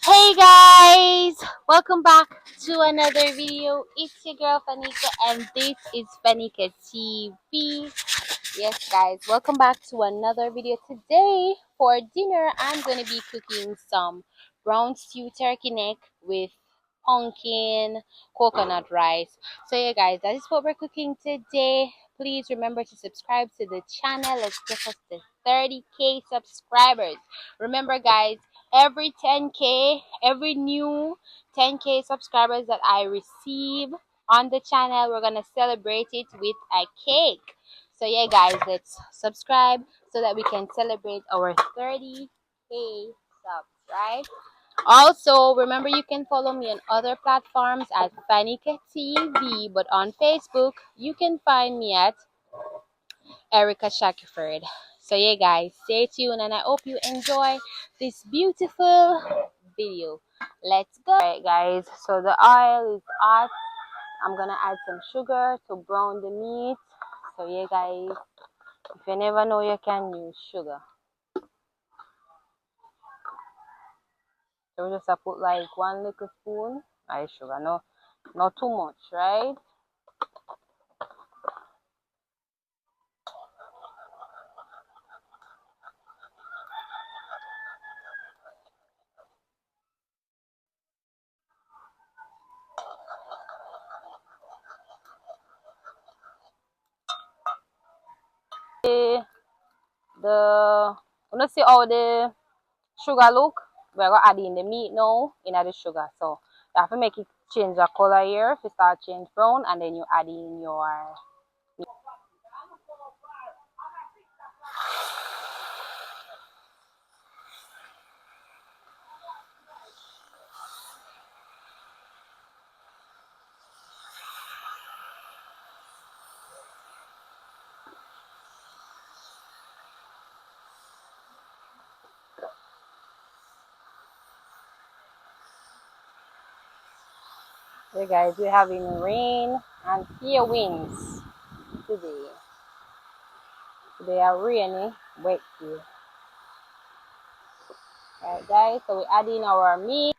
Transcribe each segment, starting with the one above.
Hey guys, welcome back to another video. It's your girl Fanika and this is Fanika TV. Yes guys, welcome back to another video. Today for dinner I'm going to be cooking some brown stew turkey neck with pumpkin coconut rice. So yeah guys, that is what we're cooking today. Please remember to subscribe to the channel. Let's get us to 30k subscribers. Remember guys, every 10k, every new 10k subscribers that I receive on the channel, we're gonna celebrate it with a cake. So yeah guys, let's subscribe so that we can celebrate our 30k subs, right? Also, remember you can follow me on other platforms at Fanika TV, but on Facebook you can find me at Erica Shackelford. So yeah guys, stay tuned and I hope you enjoy this beautiful video. Let's go. Alright guys, so the oil is hot. I'm gonna add some sugar to brown the meat. So yeah guys, if you never know, you can use sugar. So we just put like one little spoon of sugar, no, not too much, right? The let's see how the sugar look. We're gonna add in the meat now in the sugar. So you have to make it change the color here. If it start change brown, and then you add in your meat. Hey guys, we're having rain and fear winds today. They are rainy, wet here. Alright guys, so we add in our meat.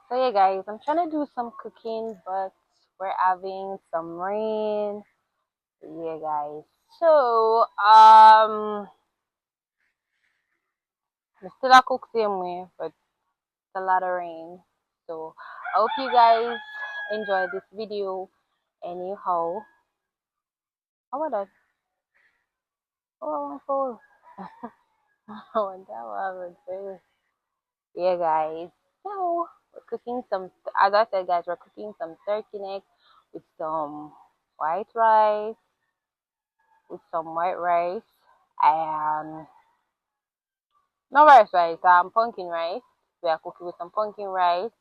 So yeah guys, I'm trying to do some cooking, but we're having some rain. Yeah guys. So we still a cook same way, but it's a lot of rain. So I hope you guys enjoy this video anyhow. How about that? Oh, cool. I wonder what I would do. Yeah guys. So we're cooking some, as I said guys, we're cooking some turkey neck with some white rice, and no rice, pumpkin rice. We are cooking with some pumpkin rice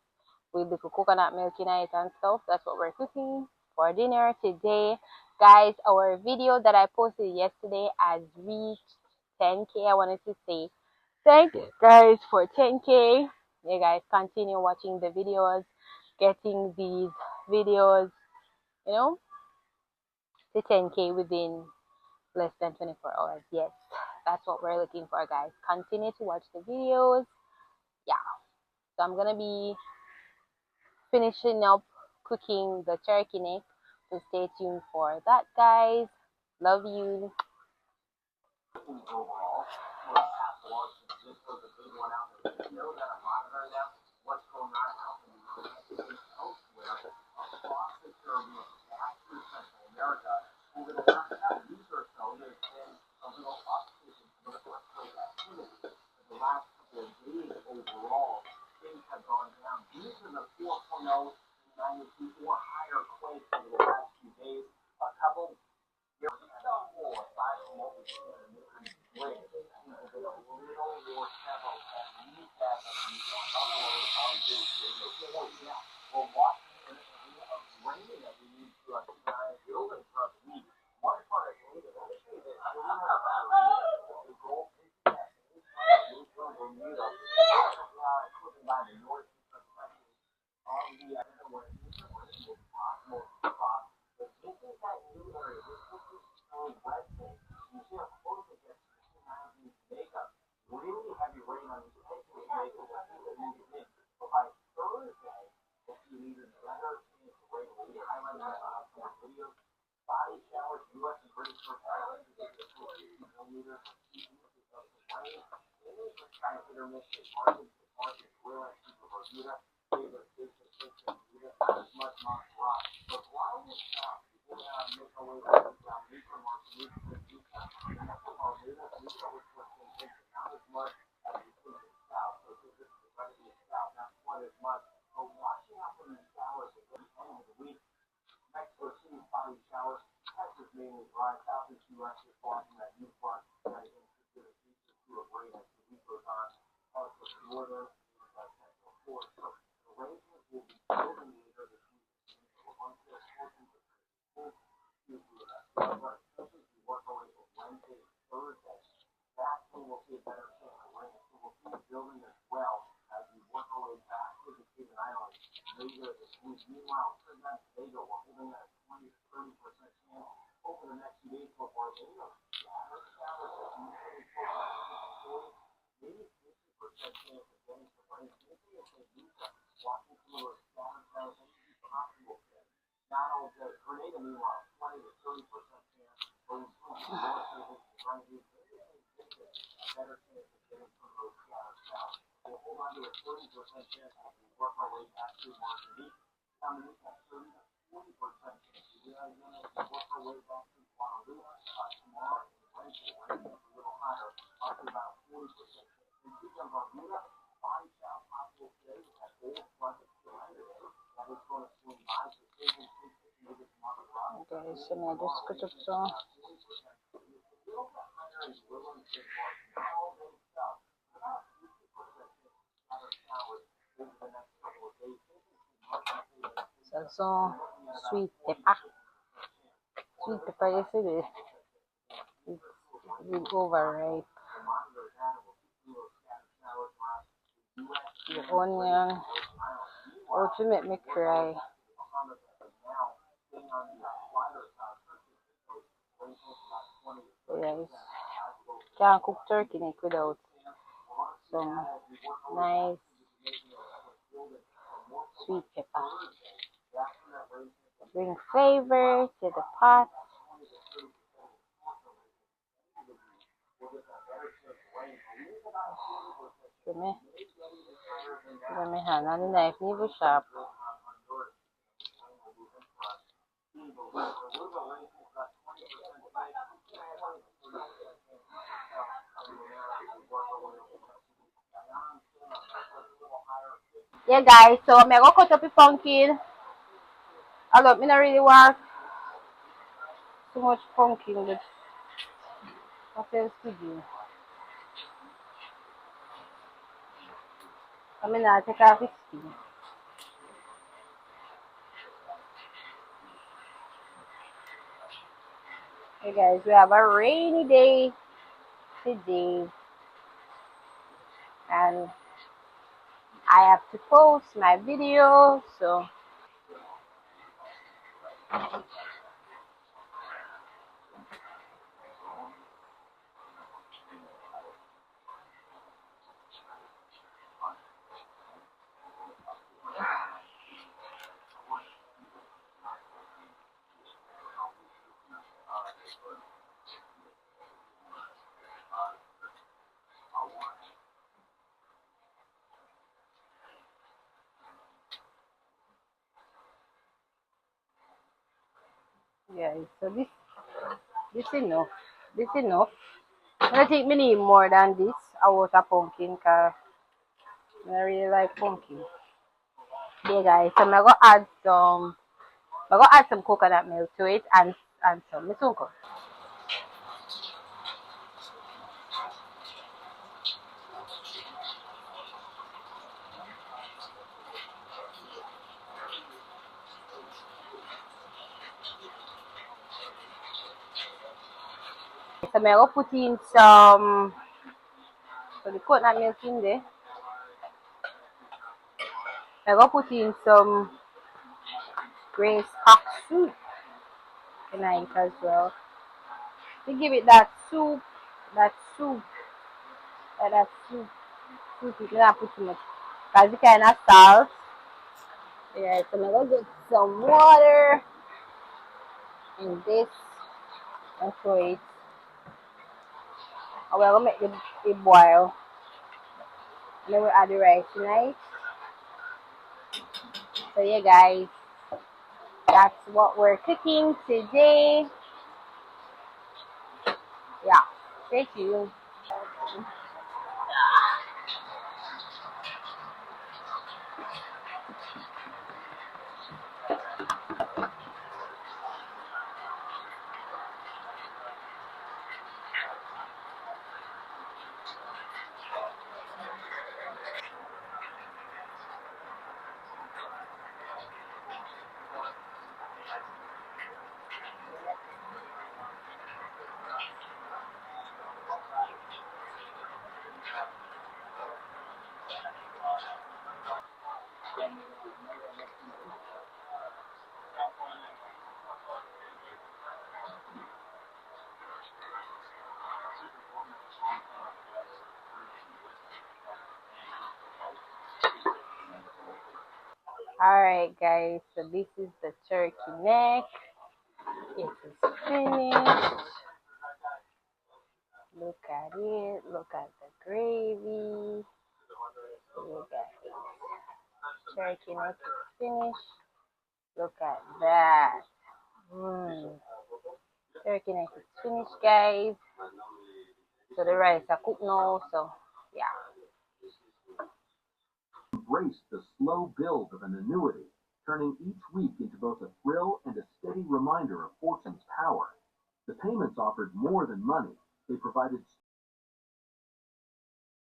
with the coconut milk in it and stuff. That's what we're cooking for dinner today. Guys, our video that I posted yesterday has reached 10k. I wanted to say thank you guys for 10k. Yeah guys, continue watching the videos, getting these videos, you know, to 10k within less than 24 hours. Yes, that's what we're looking for, guys. Continue to watch the videos. Yeah, so I'm gonna be finishing up cooking the turkey neck, so stay tuned for that, guys. Love you. Guys, sinadus ko to. It's also sweet pepper. Sweet pepper yesterday. It's been overripe. The onion. Oh, to make me cry. So guys, can't cook turkey neck without some nice sweet pepper. Bring flavor to the pot. Gamihan na knife ni shop. Yeah guys, so I'm gonna cut up the pumpkin. I don't me not really want too much pumpkin, but what else to do? I mean I'll take off the skin. Hey guys, we have a rainy day today and I have to post my video, so Yeah, so this enough. This enough. I think we need more than this. I want a pumpkin because I really like pumpkin. Yeah, guys. So I'm gonna add some. I'm gonna add some coconut milk to it and some misunko. So I'm gonna put in some. So the coconut milk in there. I'm gonna put in some grace cock soup tonight as well. To give it that soup, that soup. Soup. You cannot put too much. Cause the kind of salt. Yeah, so I'm gonna get some water in this and throw it. And we're gonna make it boil. And then we'll add the rice tonight. So yeah, guys, that's what we're cooking today. Yeah, stay tuned. Alright, guys, so this is the turkey neck. It is finished. Look at it. Look at the gravy. Look at it. Turkey neck is finished. Look at that. Mm. Turkey neck is finished, guys. So the rice are cooked now. So yeah. Embrace the slow build of an annuity, turning each week into both a thrill and a steady reminder of fortune's power. The payments offered more than money. They provided